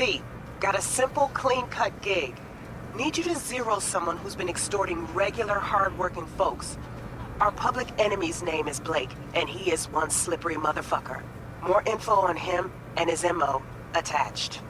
V, got a simple, clean-cut gig. Need you to zero someone who's been extorting regular, hard-working folks. Our public enemy's name is Blake, and he is one slippery motherfucker. More info on him and his MO attached.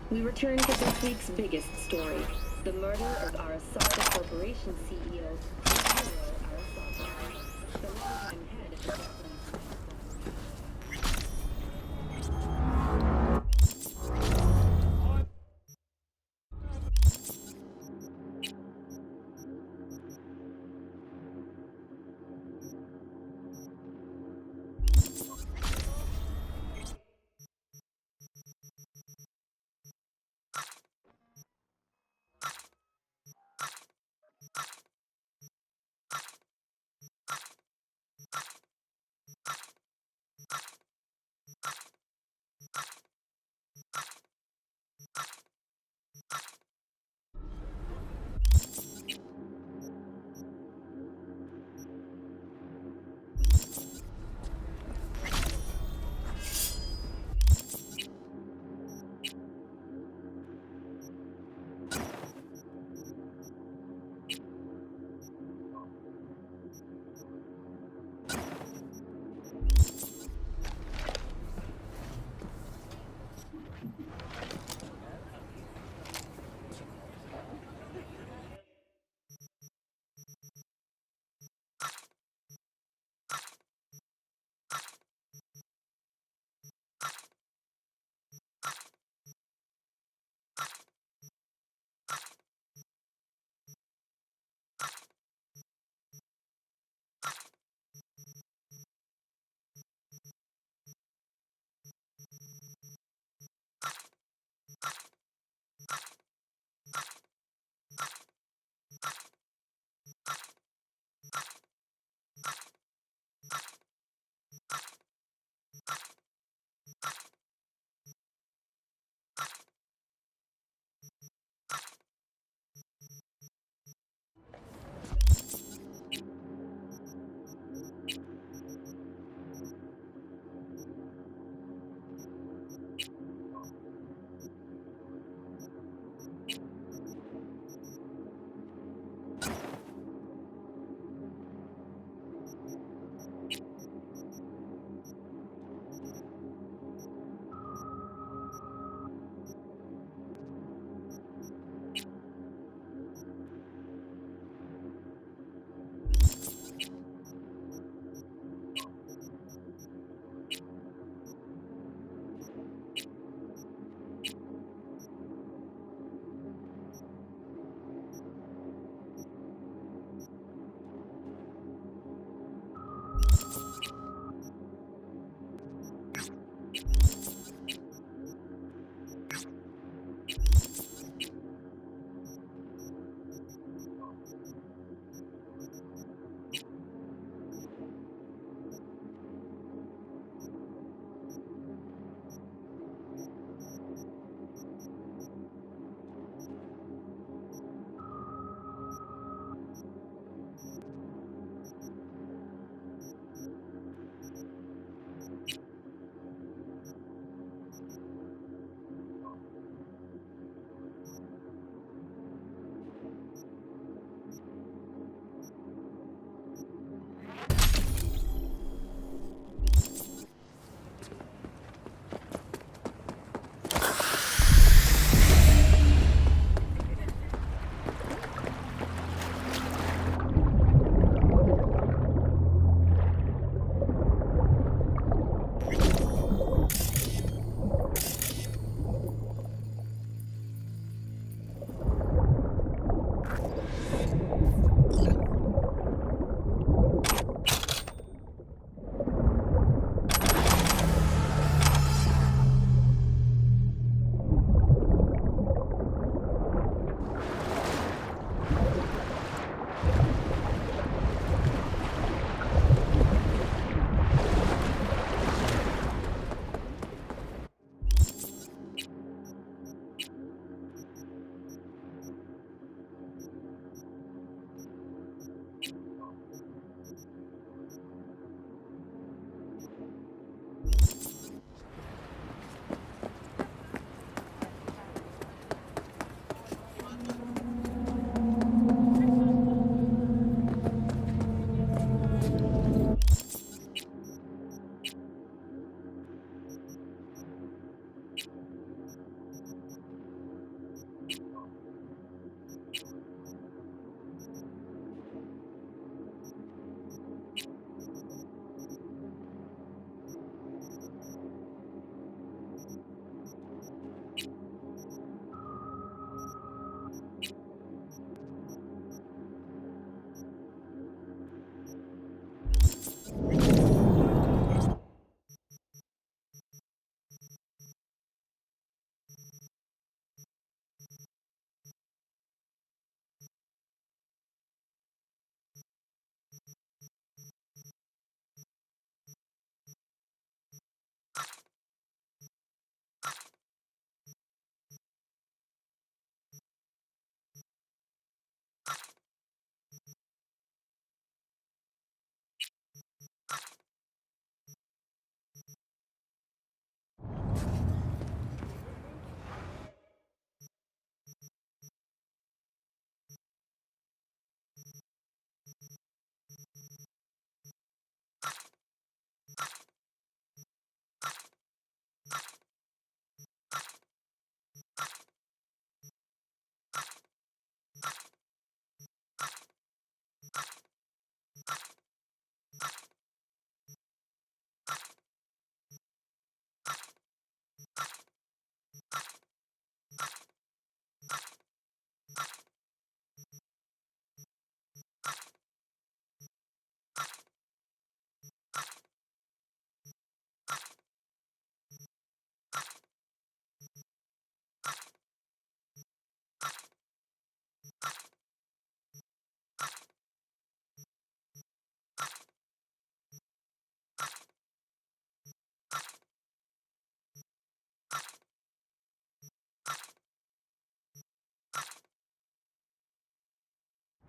We return to this week's biggest story, the murder of Arasaka Corporation CEO, Arasaka, the longtime head of the Japanese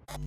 Because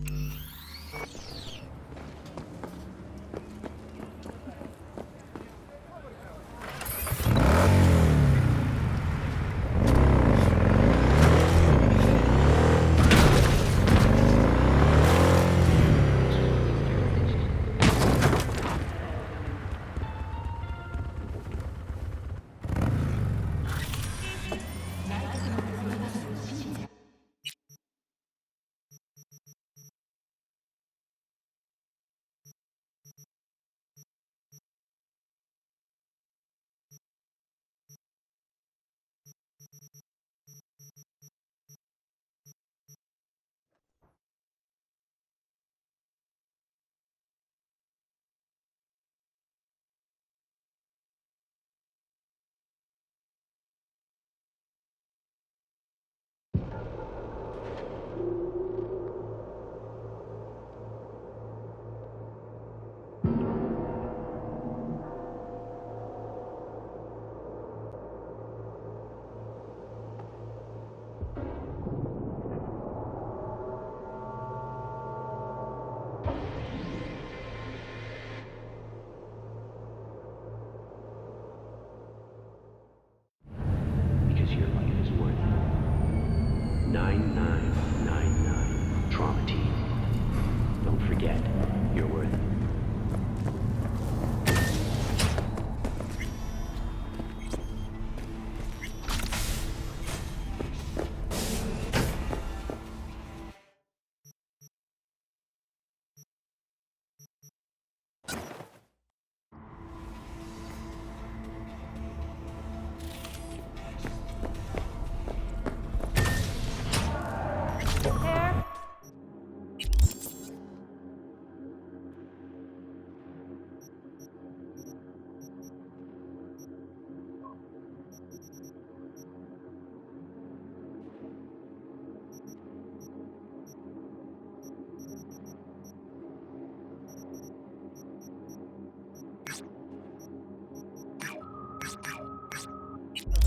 your life is worth 9999 trauma team. Don't forget, you're worth it.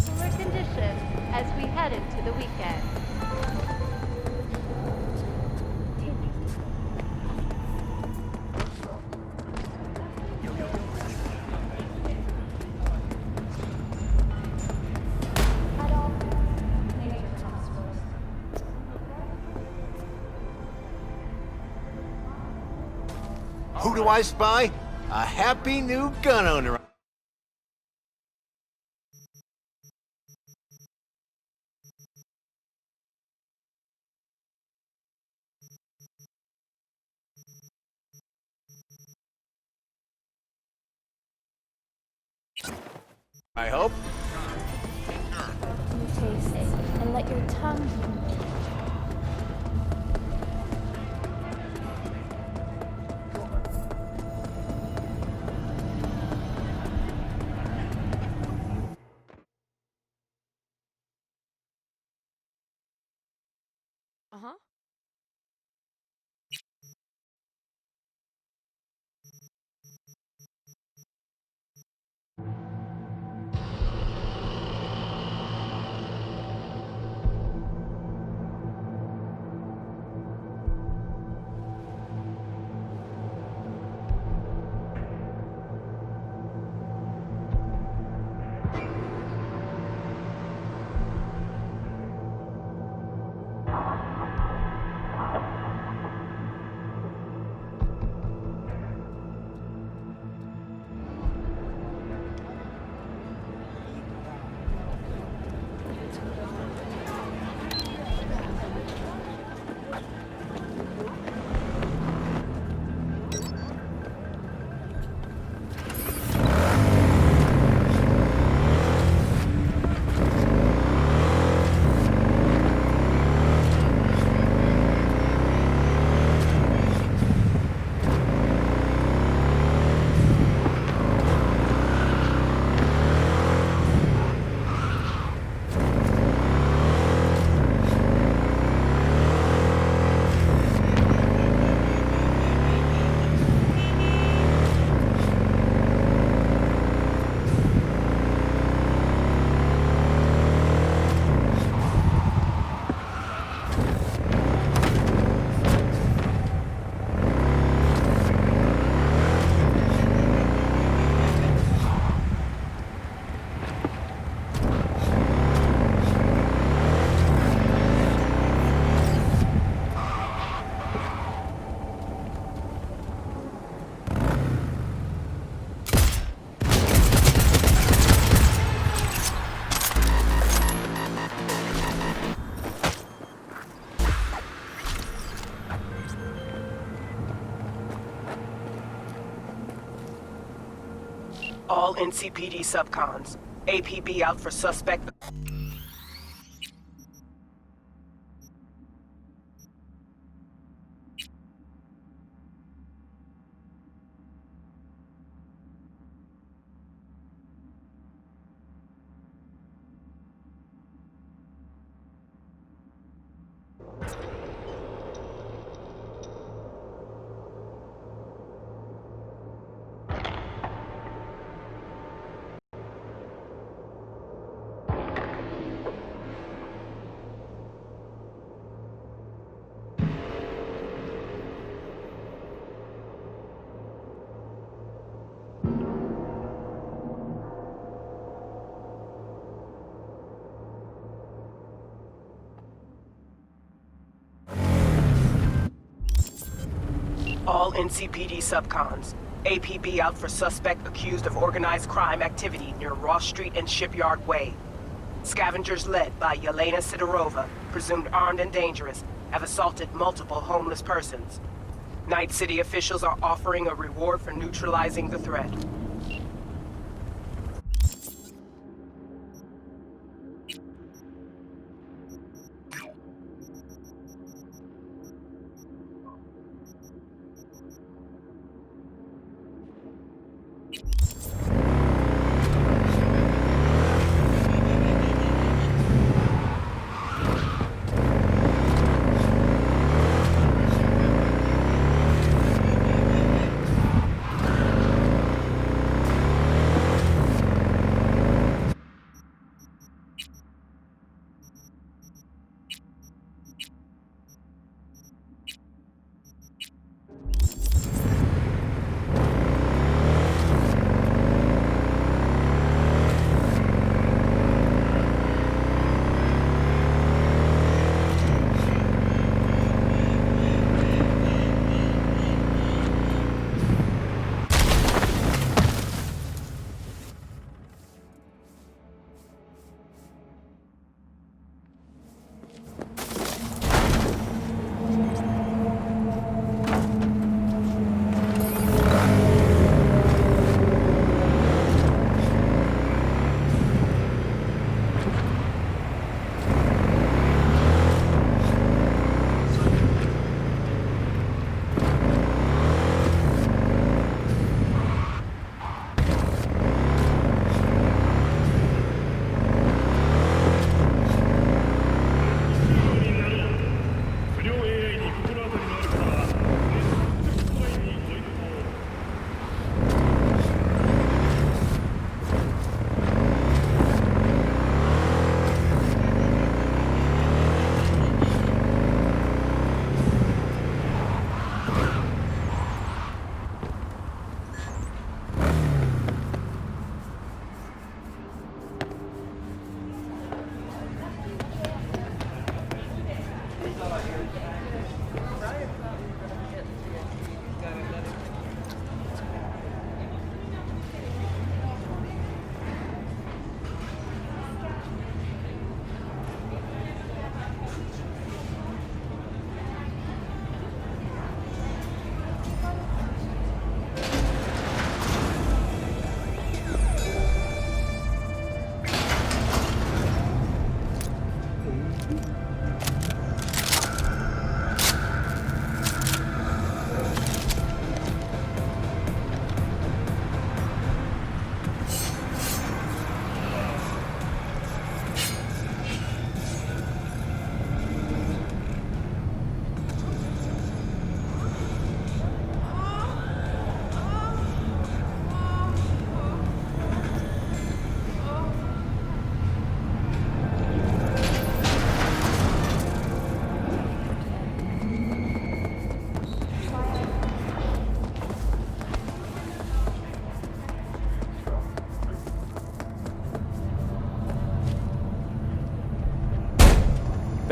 Cooler conditions as we head into the weekend. Who do I spy? A happy new gun owner. I hope. You taste it and let your tongue. Uh-huh. All NCPD subcons. APB out for suspect. All NCPD subcons. APB out for suspect accused of organized crime activity near Ross Street and Shipyard Way. Scavengers led by Yelena Sidorova, presumed armed and dangerous, have assaulted multiple homeless persons. Night City officials are offering a reward for neutralizing the threat.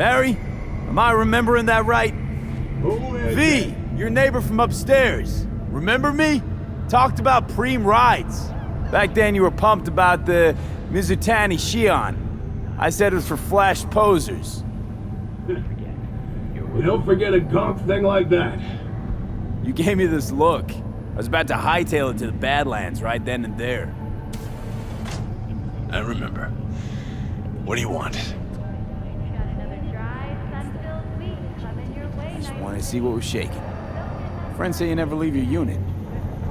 Barry, am I remembering that right? Who is V, it? your neighbor from upstairs. Remember me? Talked about preem rides. Back then you were pumped about the Mizutani Shion. I said it was for flash posers. Don't forget, you're You don't forget a gonk thing like that. You gave me this look. I was about to hightail it to the Badlands right then and there. I remember. What do you want? Got another dry, sun-filled week coming your way. Just want to see what was shaking. Friends say you never leave your unit.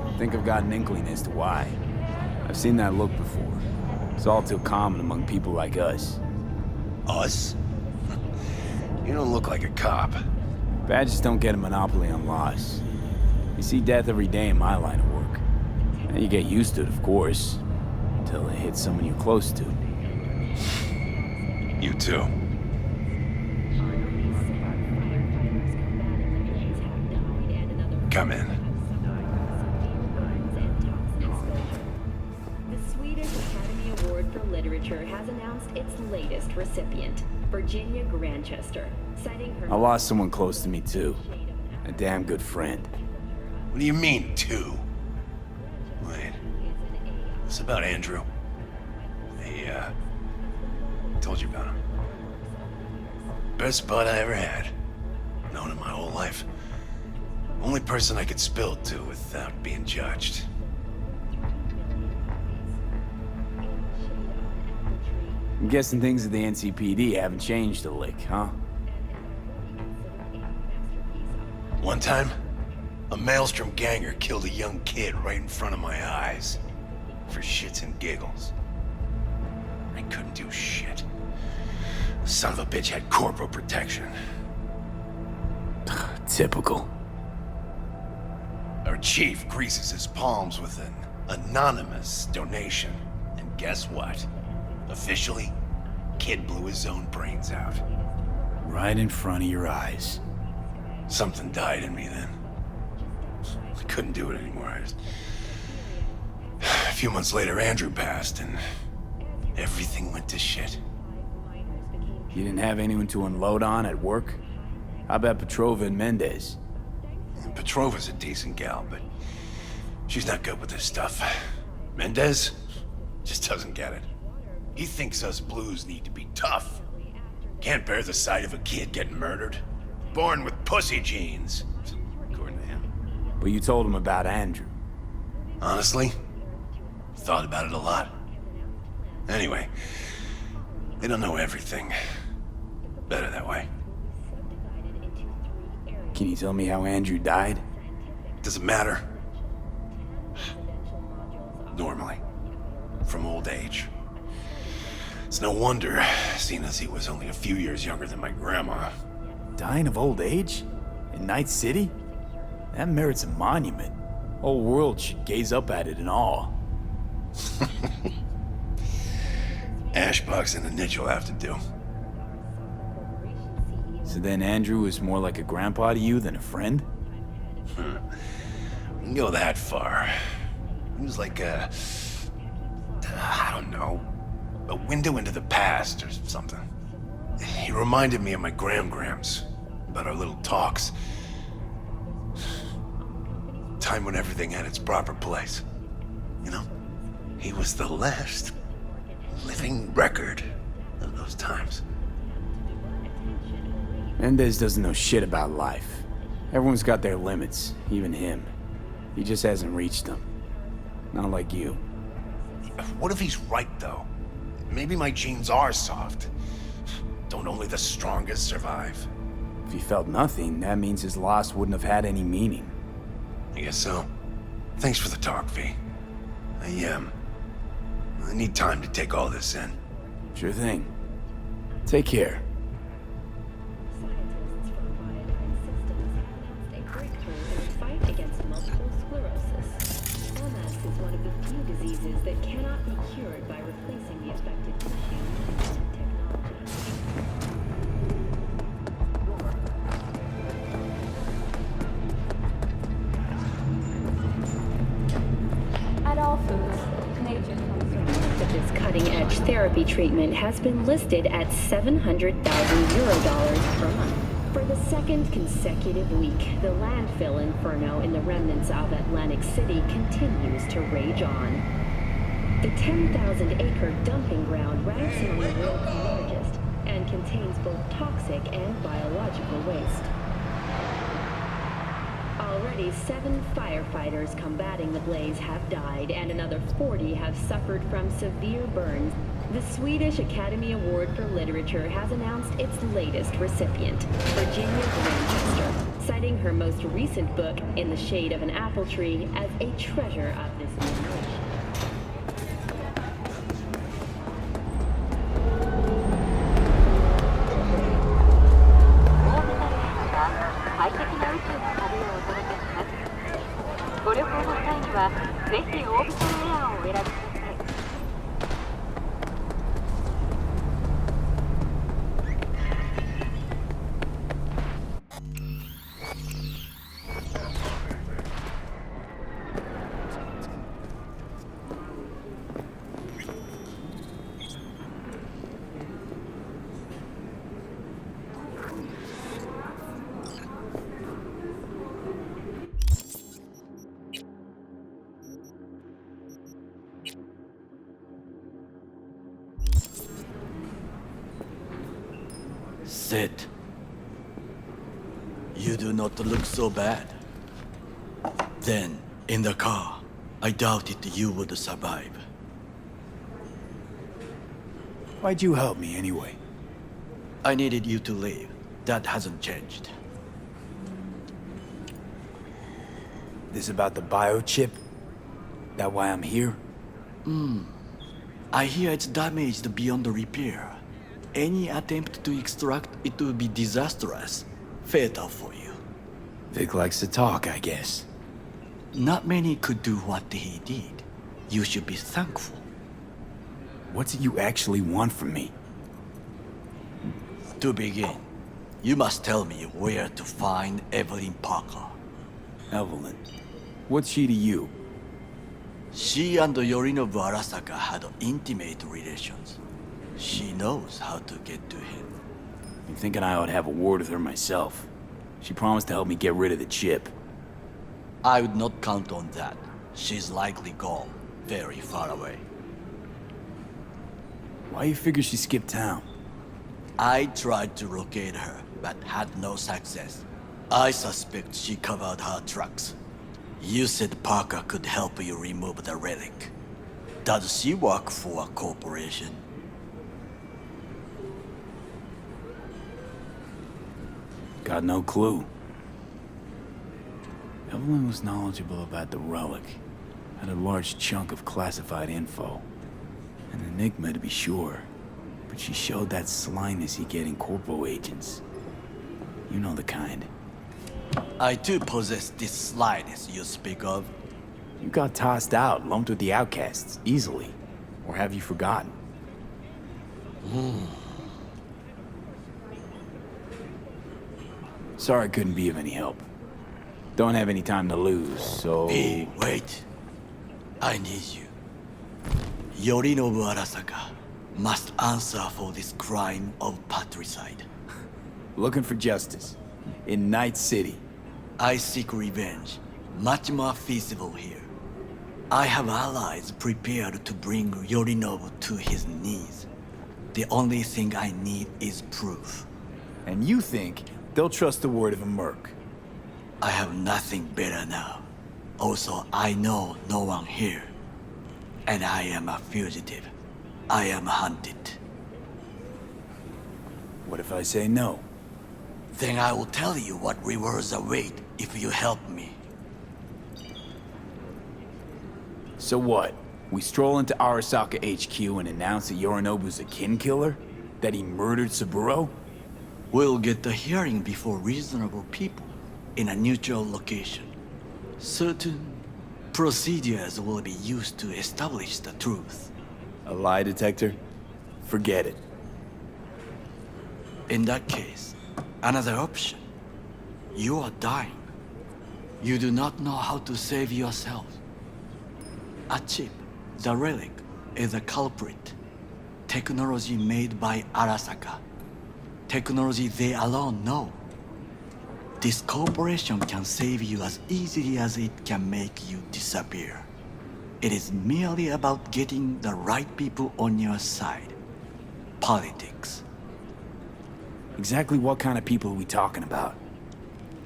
I think I've got an inkling as to why. I've seen that look before. It's all too common among people like us. Us? You don't look like a cop. Badges don't get a monopoly on loss. You see death every day in my line of work. And you get used to it, of course, until it hits someone you're close to. You too. Come in. The Swedish Academy Award for Literature has announced its latest recipient, Virginia Grantchester, citing her... I lost someone close to me, too. A damn good friend. What do you mean, two? Wait. What's about Andrew? I told you about him. Best bud I ever had. Known him my whole life. Only person I could spill to without being judged. I'm guessing things at the NCPD haven't changed a lick, huh? One time, a Maelstrom ganger killed a young kid right in front of my eyes. For shits and giggles. I couldn't do shit. The son of a bitch had corporal protection. Typical. Our chief greases his palms with an anonymous donation. And guess what? Officially, kid blew his own brains out. Right in front of your eyes. Something died in me then. I couldn't do it anymore. A few months later, Andrew passed, and everything went to shit. You didn't have anyone to unload on at work? How about Petrova and Mendez? Petrova's a decent gal, but she's not good with this stuff. Mendez just doesn't get it. He thinks us blues need to be tough. Can't bear the sight of a kid getting murdered. Born with pussy genes, according to him. But you told him about Andrew. Honestly, thought about it a lot. Anyway, they don't know everything. Better that way. Can you tell me how Andrew died? Doesn't matter. Normally. From old age. It's no wonder, seeing as he was only a few years younger than my grandma. Dying of old age? In Night City? That merits a monument. Whole world should gaze up at it in awe. Ashbox and a niche will have to do. So then Andrew was more like a grandpa to you than a friend? We can go that far. He was like I don't know, a window into the past or something. He reminded me of my grams, about our little talks. Time when everything had its proper place. You know? He was the last living record of those times. Mendez doesn't know shit about life. Everyone's got their limits, even him. He just hasn't reached them. Not like you. What if he's right, though? Maybe my genes are soft. Don't only the strongest survive? If he felt nothing, that means his loss wouldn't have had any meaning. I guess so. Thanks for the talk, V. I need time to take all this in. Sure thing. Take care. Scientists from Iodine Systems have announced a breakthrough in the fight against multiple sclerosis. MS is one of the few diseases that cannot be cured by replacing the affected tissue with technology. At all foods, nature comes first. But this cutting-edge therapy treatment has been listed at $700,000 per month. For the second consecutive week, the landfill inferno in the remnants of Atlantic City continues to rage on. The 10,000-acre dumping ground ranks among the world's largest and contains both toxic and biological waste. Already 7 firefighters combating the blaze have died, and another 40 have suffered from severe burns The Swedish Academy Award for Literature has announced its latest recipient, Virginia Winchester, citing her most recent book, In the Shade of an Apple Tree, as a treasure of this generation. ご旅行の際には、ぜひオービタルエアーをお選びください。Sit. You do not look so bad. Then, in the car, I doubted you would survive. Why'd you help me anyway? I needed you to leave. That hasn't changed. This about the biochip? That why I'm here? I hear it's damaged beyond repair. Any attempt to extract it would be disastrous. Fatal for you. Vic likes to talk, I guess. Not many could do what he did. You should be thankful. What's it you actually want from me? To begin, you must tell me where to find Evelyn Parker. Evelyn. What's she to you? She and Yorinobu Arasaka had intimate relations. She knows how to get to him. I'm thinking I ought to have a word with her myself. She promised to help me get rid of the chip. I would not count on that. She's likely gone, very far away. Why you figure she skipped town? I tried to locate her, but had no success. I suspect she covered her tracks. You said Parker could help you remove the relic. Does she work for a corporation? Got no clue. Evelyn was knowledgeable about the relic. Had a large chunk of classified info. An enigma to be sure. But she showed that slyness you get in corpo agents. You know the kind. I too possess this slyness you speak of. You got tossed out, lumped with the outcasts, easily. Or have you forgotten? Sorry I couldn't be of any help. Don't have any time to lose, so... Hey, wait. I need you. Yorinobu Arasaka must answer for this crime of patricide. Looking for justice. In Night City. I seek revenge. Much more feasible here. I have allies prepared to bring Yorinobu to his knees. The only thing I need is proof. And you think they'll trust the word of a merc? I have nothing better now. Also, I know no one here. And I am a fugitive. I am hunted. What if I say no? Then I will tell you what rewards await if you help me. So what? We stroll into Arasaka HQ and announce that Yorinobu's a kin killer? That he murdered Saburo? We'll get the hearing before reasonable people in a neutral location. Certain procedures will be used to establish the truth. A lie detector? Forget it. In that case, another option. You are dying. You do not know how to save yourself. A chip, the relic, is a culprit. Technology made by Arasaka. Technology they alone know. This corporation can save you as easily as it can make you disappear. It is merely about getting the right people on your side. Politics. Exactly what kind of people are we talking about?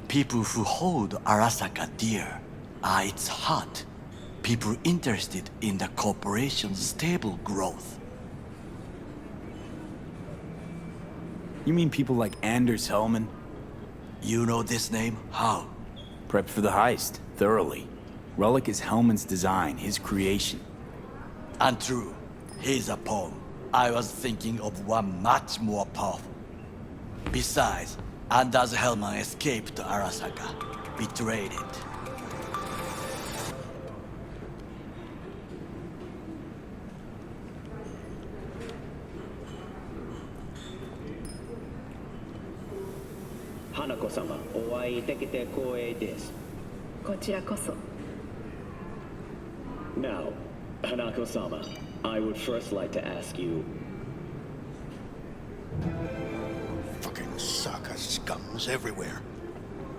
People who hold Arasaka dear are its heart. People interested in the corporation's stable growth. You mean people like Anders Hellman? You know this name? How? Prepped for the heist, thoroughly. Relic is Hellman's design, his creation. Untrue. He's a pawn. I was thinking of one much more powerful. Besides, Anders Hellman escaped to Arasaka. Betrayed it. Hanako-sama, お会いできて光栄です。こちらこそ。Now, Hanako-sama, I would first like to ask you... Fucking Saka scums everywhere.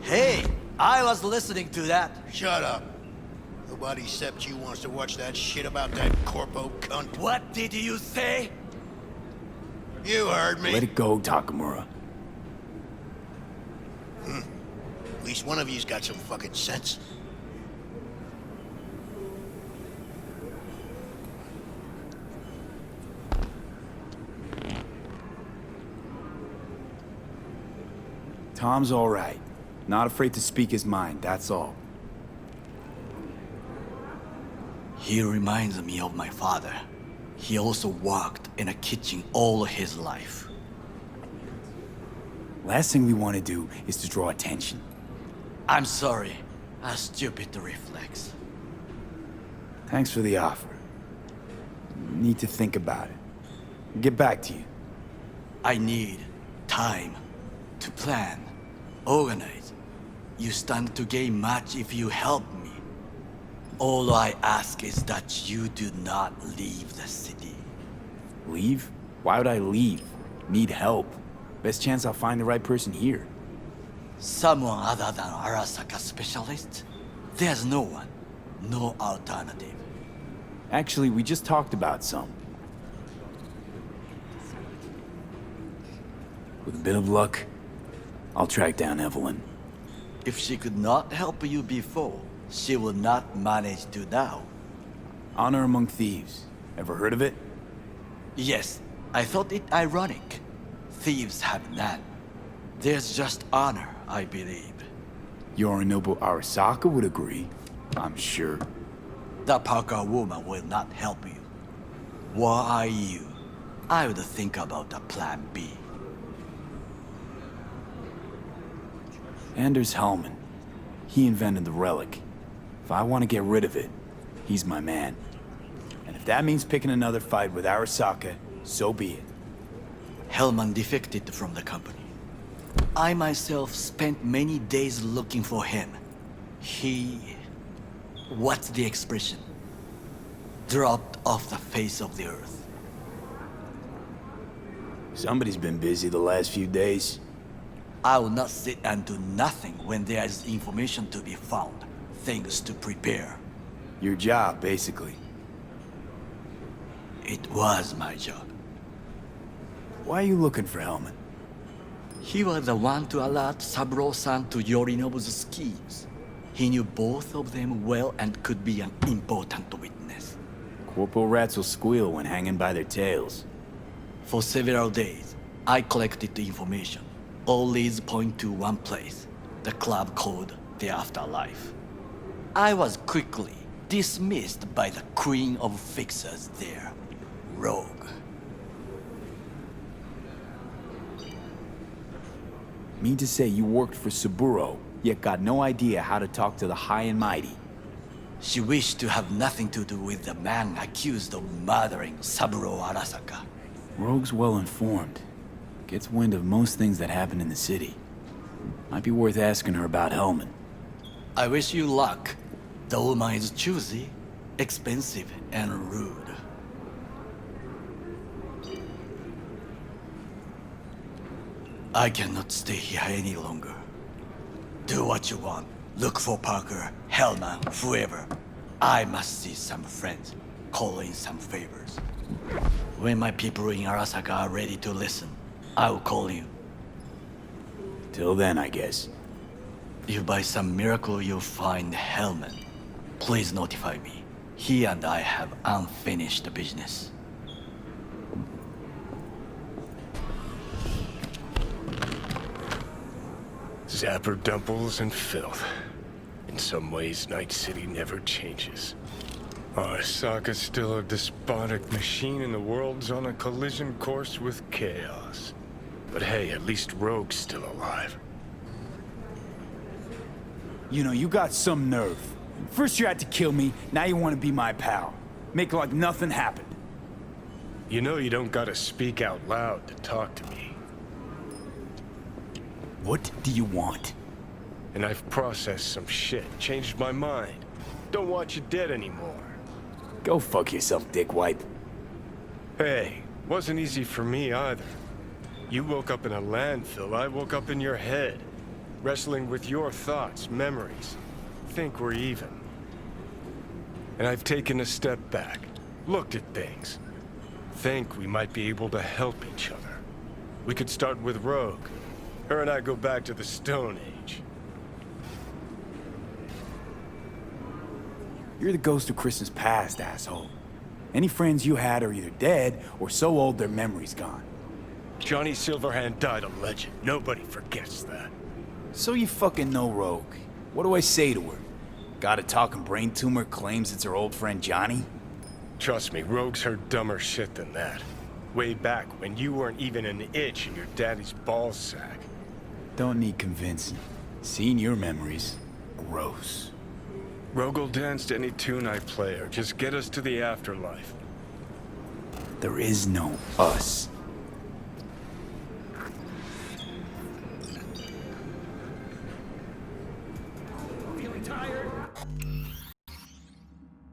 Hey! I was listening to that. Shut up. Nobody except you wants to watch that shit about that corpo cunt. What did you say? You heard me. Let it go, Takamura. At least one of you's got some fucking sense. Tom's all right. Not afraid to speak his mind, that's all. He reminds me of my father. He also worked in a kitchen all his life. Last thing we want to do is to draw attention. I'm sorry. A stupid reflex. Thanks for the offer. Need to think about it. Get back to you. I need time to plan, organize. You stand to gain much if you help me. All I ask is that you do not leave the city. Leave? Why would I leave? Need help. Best chance I'll find the right person here. Someone other than Arasaka specialist? There's no one. No alternative. Actually, we just talked about some. With a bit of luck, I'll track down Evelyn. If she could not help you before, she will not manage to now. Honor among thieves. Ever heard of it? Yes, I thought it ironic. Thieves have none. There's just honor, I believe. Yorinobu Arasaka would agree, I'm sure. That Parker woman will not help you. Were I you, I would think about a plan B. Anders Hellman. He invented the relic. If I want to get rid of it, he's my man. And if that means picking another fight with Arasaka, so be it. Hellman defected from the company. I myself spent many days looking for him. What's the expression? Dropped off the face of the earth. Somebody's been busy the last few days. I will not sit and do nothing when there is information to be found, things to prepare. Your job, basically. It was my job. Why are you looking for Hellman? He was the one to alert Saburo-san to Yorinobu's schemes. He knew both of them well and could be an important witness. Corpo rats will squeal when hanging by their tails. For several days, I collected the information. All leads point to one place, the club called the Afterlife. I was quickly dismissed by the queen of fixers there, Rogue. Mean to say you worked for Saburo, yet got no idea how to talk to the high and mighty. She wished to have nothing to do with the man accused of murdering Saburo Arasaka. Rogue's well informed. Gets wind of most things that happen in the city. Might be worth asking her about Hellman. I wish you luck. The woman is choosy, expensive, and rude. I cannot stay here any longer. Do what you want. Look for Parker, Hellman, whoever. I must see some friends, call in some favors. When my people in Arasaka are ready to listen, I will call you. Till then, I guess. If by some miracle you find Hellman, please notify me. He and I have unfinished business. Zapper dumples and filth. In some ways, Night City never changes. Arasaka's still a despotic machine and the world's on a collision course with chaos. But hey, at least Rogue's still alive. You know, you got some nerve. First you had to kill me, now you want to be my pal. Make like nothing happened. You know you don't gotta speak out loud to talk to me. What do you want? And I've processed some shit, changed my mind. Don't want you dead anymore. Go fuck yourself, dickwipe. Hey, wasn't easy for me either. You woke up in a landfill, I woke up in your head. Wrestling with your thoughts, memories. Think we're even. And I've taken a step back, looked at things. Think we might be able to help each other. We could start with Rogue. Her and I go back to the Stone Age. You're the ghost of Christmas past, asshole. Any friends you had are either dead or so old their memory's gone. Johnny Silverhand died a legend. Nobody forgets that. So you fucking know Rogue. What do I say to her? Got a talking brain tumor claims it's her old friend Johnny? Trust me, Rogue's heard dumber shit than that. Way back when you weren't even an itch in your daddy's ballsack. Don't need convincing. Seeing your memories, gross. Rogue'll dance to any tune I play or just get us to the afterlife. There is no us.